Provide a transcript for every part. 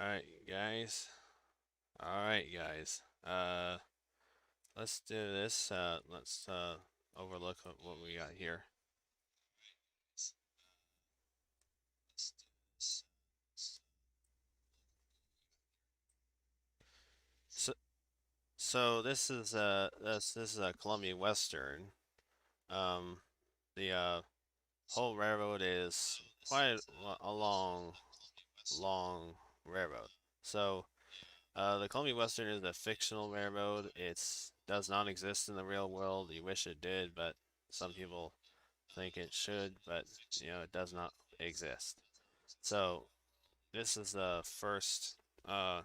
Alright, guys. Alright, guys. Let's do this. Let's overlook what we got here. So, so this is a Columbia Western. Um, the whole railroad is quite a long railroad. So, the Columbia Western is a fictional railroad. It's does not exist in the real world. You wish it did, but some people think it should, but it does not exist. So this is the first uh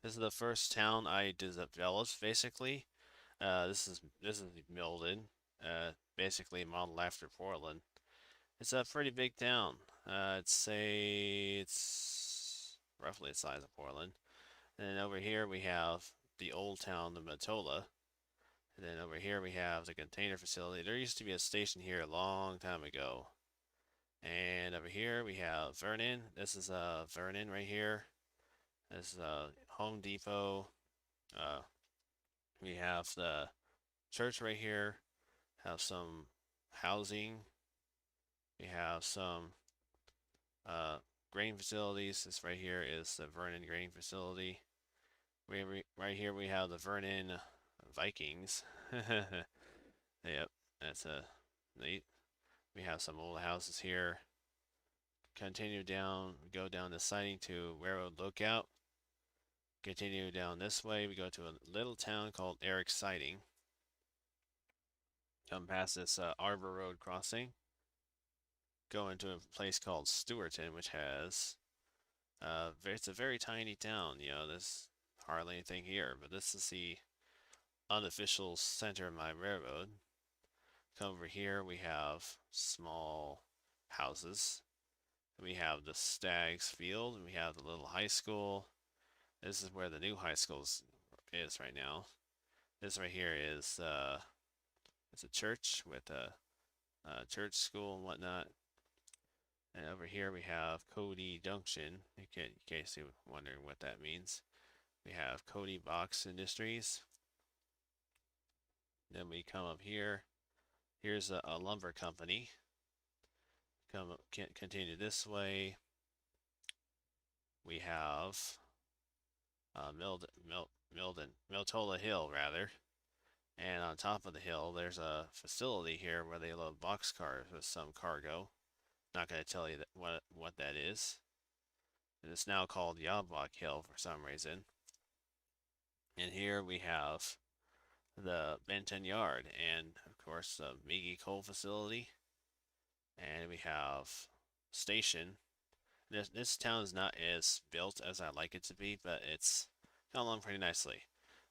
this is the first town I developed basically. This is Milden, basically modeled after Portland. It's a pretty big town. I'd say it's roughly the size of Portland. And then over here we have the old town of Matola. And then over here we have the container facility. There used to be a station here a long time ago. And over here we have Vernon. This is Vernon right here. This is Home Depot. Uh, we have the church right here. Have some housing. We have some uh, grain facilities. This right here is the Vernon grain facility. Right here we have the Vernon Vikings. Yep, that's a neat. We have some old houses here. Continue down, we go down the siding to Railroad Lookout. Continue down this way, we go to a little town called Eric Siding. Come past this Arbor Road crossing. Go into a place called Stewarton, which has it's a very tiny town. There's hardly anything here, but this is the unofficial center of my railroad. Come over here, we have small houses. We have the Stags Field, and we have the little high school. This is where the new high school is right now. This right here is it's a church with a church school and whatnot. And over here we have Cody Junction. In case you're wondering what that means, we have Cody Box Industries. Then we come up here. Here's a lumber company. Continue this way. We have Miltola Hill rather. And on top of the hill, there's a facility here where they load boxcars with some cargo. Not going to tell you what that is. And it's now called Yablock Hill for some reason. And here we have the Benton Yard and, of course, the Migi Coal Facility. And we have Station. This town is not as built as I'd like it to be, but it's come along pretty nicely.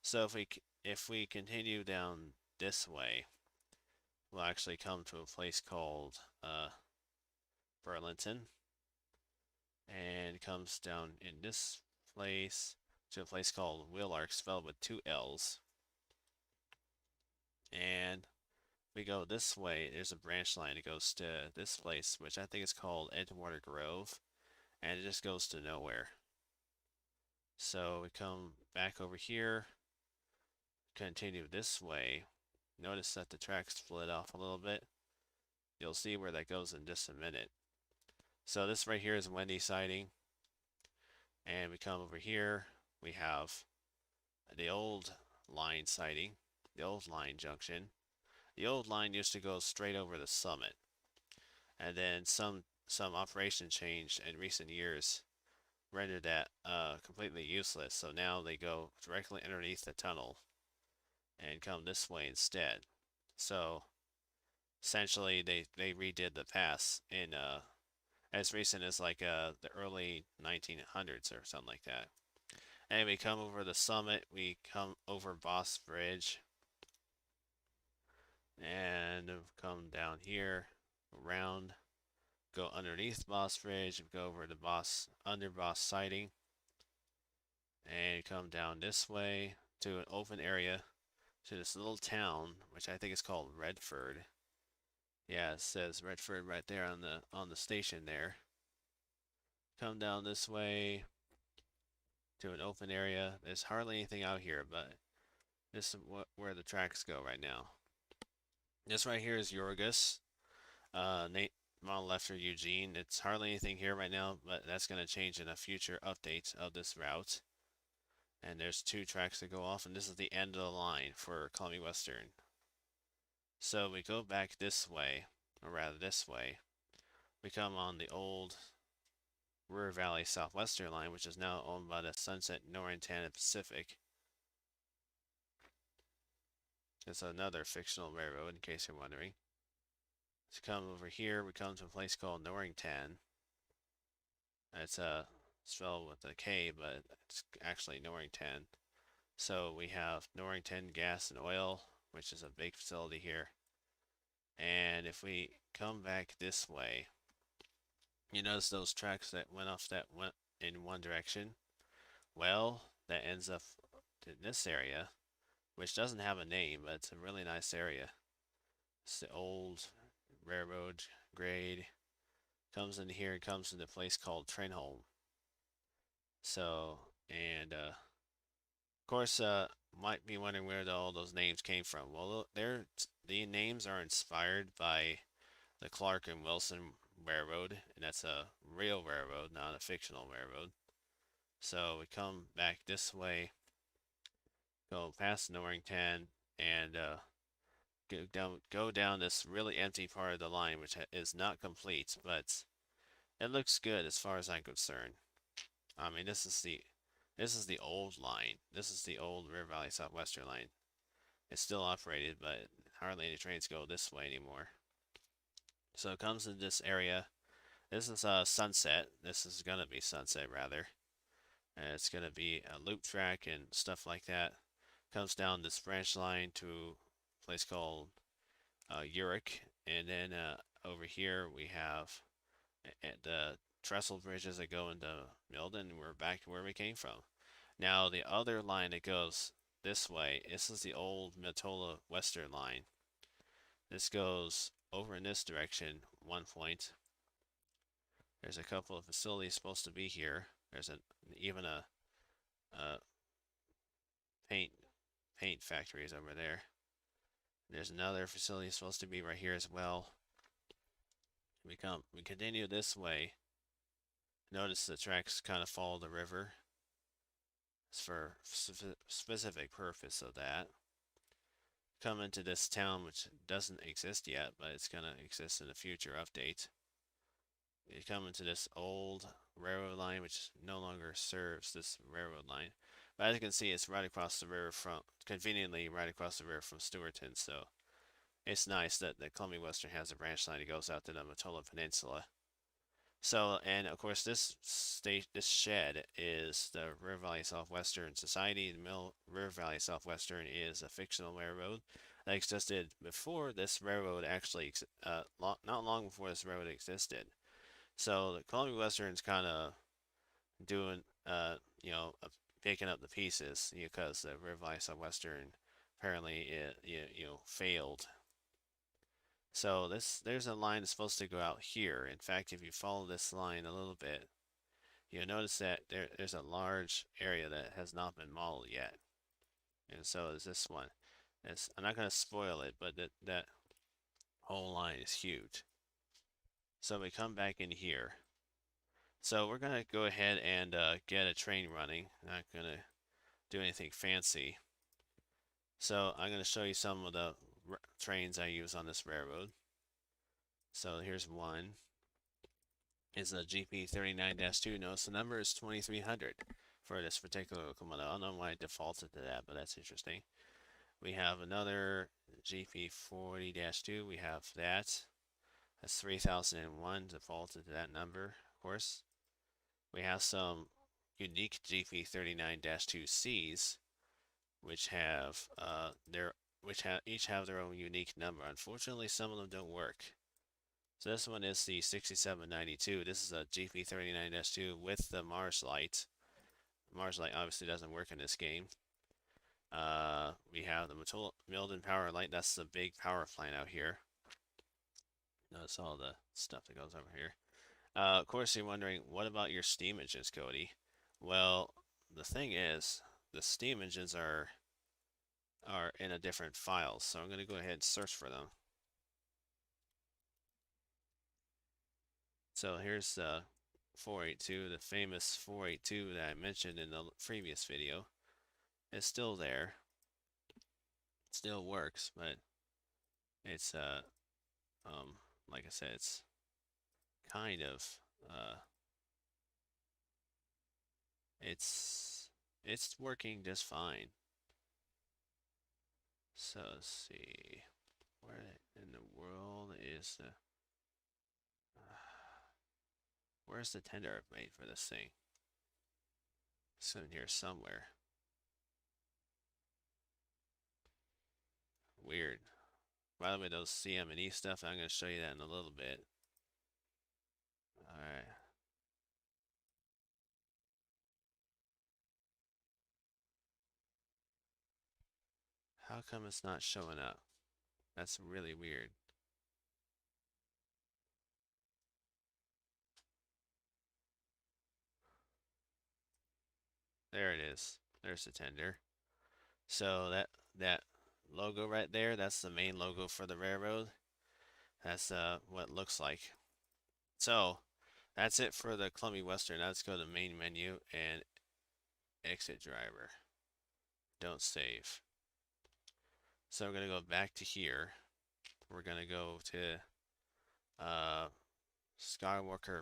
So if we continue down this way, we'll actually come to a place called Burlington, and it comes down in this place to a place called Willark, spelled with two L's. And we go this way, there's a branch line that goes to this place, which I think is called Edgewater Grove, and it just goes to nowhere. So we come back over here, continue this way. Notice that the tracks split off a little bit. You'll see where that goes in just a minute. So this right here is Wendy Siding. And we come over here, we have the old line siding, the old line junction. The old line used to go straight over the summit. And then some operation changed in recent years rendered that completely useless. So now they go directly underneath the tunnel and come this way instead. So essentially they redid the pass in as recent as like the early 1900s or something like that. And we come over the summit, we come over Boss Bridge, and come down here, around, go underneath Boss Bridge, go over to under Boss Siding, and come down this way to an open area to this little town, which I think is called Redford. Yeah, it says Redford right there on the station there. come down this way to an open area. There's hardly anything out here, but this is where the tracks go right now. This right here is Yorgus. Nate model after Eugene. It's hardly anything here right now, but that's going to change in a future update of this route. And there's two tracks that go off, and this is the end of the line for Columbia Western. So we go back this way, or rather this way. We come on the old River Valley Southwestern line, which is now owned by the Sunset Norrington Pacific. It's another fictional railroad, in case you're wondering. To come over here, we come to a place called Norrington. It's spelled with a K, but it's actually Norrington. So we have Norrington Gas and Oil, which is a big facility here. And if we come back this way, you notice those tracks that went off that went in one direction? Well, that ends up in this area, which doesn't have a name, but it's a really nice area. It's the old railroad grade. Comes in here and comes into a place called Trenholm. So, and of course, might be wondering where all those names came from. Well, the names are inspired by the Clark and Wilson Railroad, and that's a real railroad, not a fictional railroad. So we come back this way, go past Norrington, and go down this really empty part of the line, which is not complete, but it looks good as far as I'm concerned. I mean, this is the old line. This is the old River Valley Southwestern line. It's still operated, but hardly any trains go this way anymore. So it comes in this area. This is Sunset. This is gonna be Sunset rather. And it's gonna be a loop track and stuff like that. Comes down this branch line to a place called Uric, and then over here we have the trestle bridges that go into Milden, and we're back to where we came from. Now the other line that goes this way, this is the old Matola Western line. This goes over in this direction, one point. There's a couple of facilities supposed to be here. There's even a paint factories over there. There's another facility supposed to be right here as well. We continue this way. Notice the tracks kind of follow the river. It's for specific purpose of that. Come into this town, which doesn't exist yet, but it's gonna exist in a future update. You come into this old railroad line, which no longer serves this railroad line. But as you can see, it's right across the river conveniently right across the river from Stewarton. So it's nice that the Columbia Western has a branch line that goes out to the Matola Peninsula. So, and of course, this shed is the River Valley Southwestern Society. The River Valley Southwestern is a fictional railroad that existed before this railroad actually, not long before this railroad existed. So the Columbia Western's kind of doing, picking up the pieces because the River Valley Southwestern apparently failed. So there's a line that's supposed to go out here. In fact, if you follow this line a little bit, you'll notice that there's a large area that has not been modeled yet. And so is this one. I'm not going to spoil it, but that whole line is huge. So we come back in here. So we're going to go ahead and get a train running. Not going to do anything fancy. So I'm going to show you some of the trains I use on this railroad. So here's one. It's a GP39-2. Notice the number is 2300 for this particular locomotive. I don't know why I defaulted to that, but that's interesting. We have another GP40-2. We have that. That's 3001, defaulted to that number, of course. We have some unique GP39-2Cs, which each have their own unique number. Unfortunately, some of them don't work. So this one is the 6792. This is a GP39-2 with the Mars light. Mars light obviously doesn't work in this game. We have the Milden power light. That's the big power plant out here. Notice all the stuff that goes over here. Of course, you're wondering, what about your steam engines, Cody? Well, the thing is, the steam engines are in a different file, so I'm going to go ahead and search for them. So here's the 482, the famous 482 that I mentioned in the previous video. It's still there, still works, but it's um like I said, it's kind of uh it's working just fine. So let's see, where in the world is the where's the tender I've made for this thing? It's in here somewhere. Weird. By the way, those CM&E stuff, I'm going to show you that in a little bit. Alright. How come it's not showing up? That's really weird. There it is. There's the tender. So that logo right there, that's the main logo for the railroad. That's what it looks like. So that's it for the Columbia Western. Now let's go to the main menu and exit driver. Don't save. So we're gonna go back to here. We're gonna go to Skywalker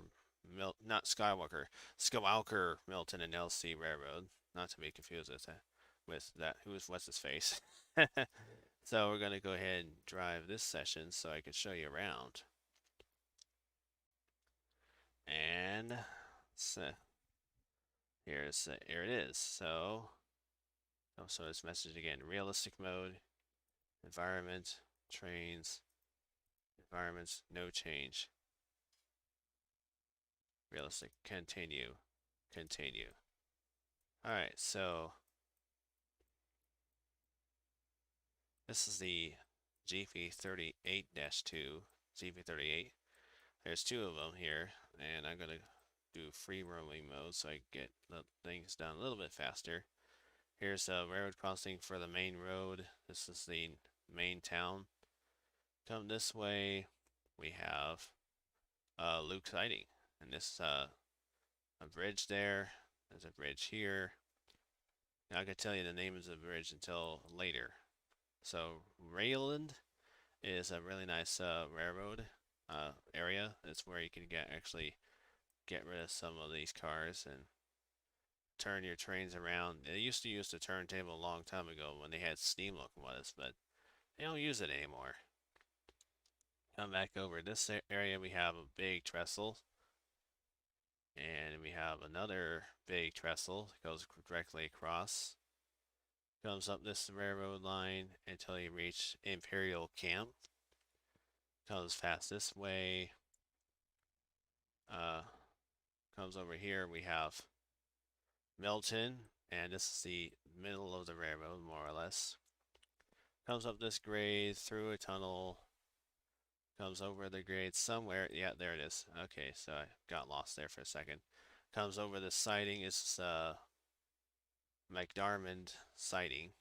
not Skywalker, Skywalker Milton and LC Railroad, not to be confused with that what's his face. So we're gonna go ahead and drive this session so I can show you around. And so here it is. So this message again: realistic mode, environment, trains, environments, no change. Realistic, continue, continue. All right, so this is the GP38-2, GP38. There's two of them here, and I'm going to do free roaming mode so I get the things done a little bit faster. Here's a railroad crossing for the main road. This is the main town. Come this way, we have Luke Siding, and this a bridge there. There's a bridge here. Now I can tell you the name of the bridge until later. So Rayland is a really nice railroad area. It's where you can actually get rid of some of these cars and turn your trains around. They used to use the turntable a long time ago when they had steam locomotives, but they don't use it anymore. Come back over this area, we have a big trestle, and we have another big trestle that goes directly across. Comes up this railroad line until you reach Imperial Camp. Comes fast this way. Comes over here. We have Milton, and this is the middle of the railroad, more or less. Comes up this grade through a tunnel. Comes over the grade somewhere. Yeah, there it is. Okay, so I got lost there for a second. Comes over the siding. It's McDarmond siding.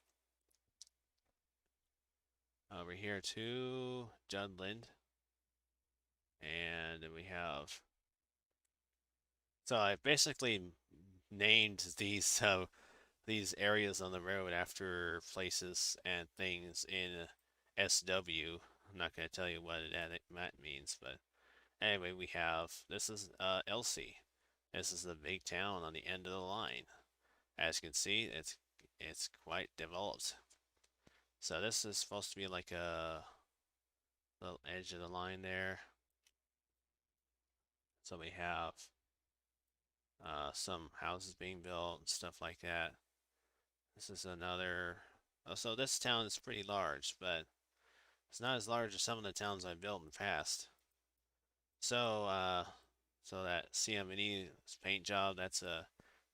Over here to Judland. And we have. So I basically named these areas on the road after places and things in SW. I'm not going to tell you what that means, but anyway, we have this is Elsie. This is the big town on the end of the line. As you can see, it's quite developed. So this is supposed to be like a little edge of the line there. So we have some houses being built and stuff like that. This is another. So this town is pretty large, but it's not as large as some of the towns I've built in the past. So, so that CM&E paint job, that's a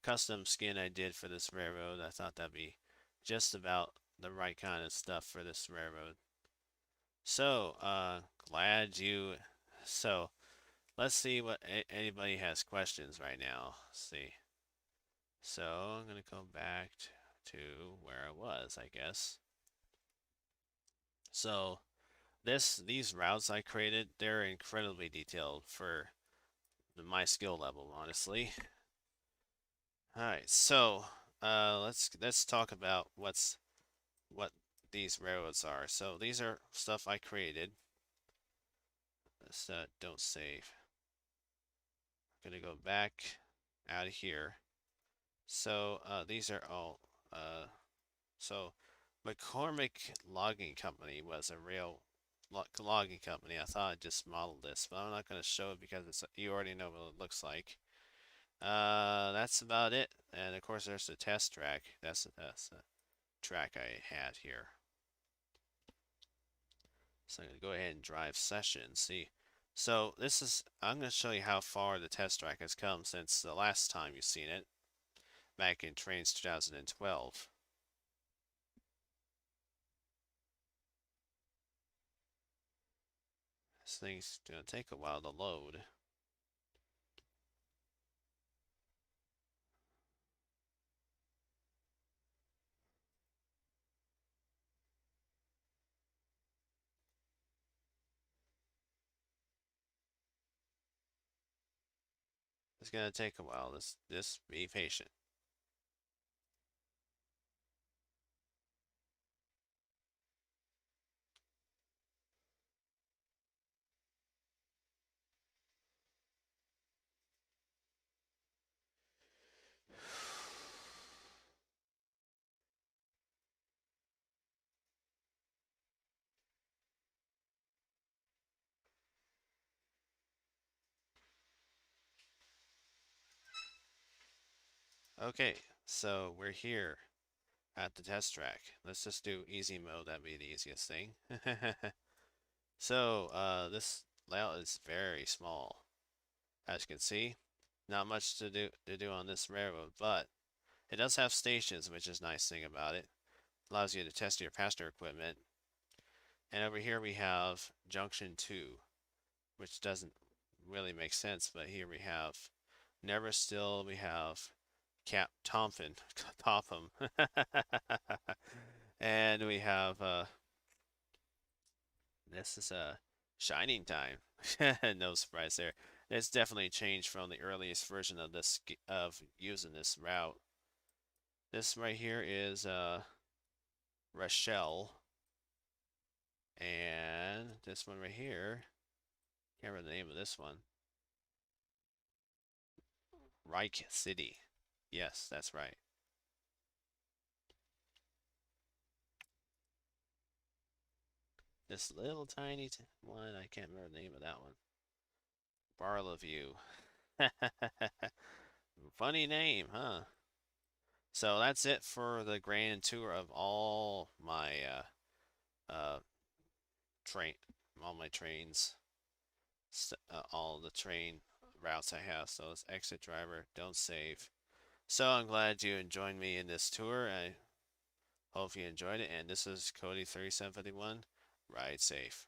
custom skin I did for this railroad. I thought that'd be just about the right kind of stuff for this railroad. So, glad you. So, Let's see what anybody has questions right now. Let's see. So I'm gonna go back to where I was, I guess. So these routes I created, they're incredibly detailed for my skill level, honestly. All right, so let's talk about what these railroads are. So these are stuff I created. Let's don't save. I'm gonna go back out of here. So these are all so McCormick Logging Company was a real logging company. I thought I just modeled this, but I'm not gonna show it because you already know what it looks like. That's about it. And of course, there's the test track. That's the track I had here. So I'm gonna go ahead and drive session. See, so I'm gonna show you how far the test track has come since the last time you've seen it, back in Trains 2012. This thing's gonna take a while to load. It's gonna take a while. Just be patient. Okay, so we're here at the test track. Let's just do easy mode. That'd be the easiest thing. So, this layout is very small. As you can see, not much to do on this railroad, but it does have stations, which is a nice thing about it. Allows you to test your passenger equipment. And over here we have Junction 2, which doesn't really make sense, but here we have Never Still, we have Cap Topham, Topham. And we have this is a Shining Time. No surprise there. It's definitely changed from the earliest version of this of using this route. This right here is Rochelle, and this one right here, can't remember the name of this one. Reich City. Yes, that's right. This little tiny one, I can't remember the name of that one. Barlaview. Funny name, huh? So that's it for the grand tour of uh train all my trains, all the train routes I have. So it's exit driver, don't save. So I'm glad you joined me in this tour. I hope you enjoyed it. And this is Cody 3751. Ride safe.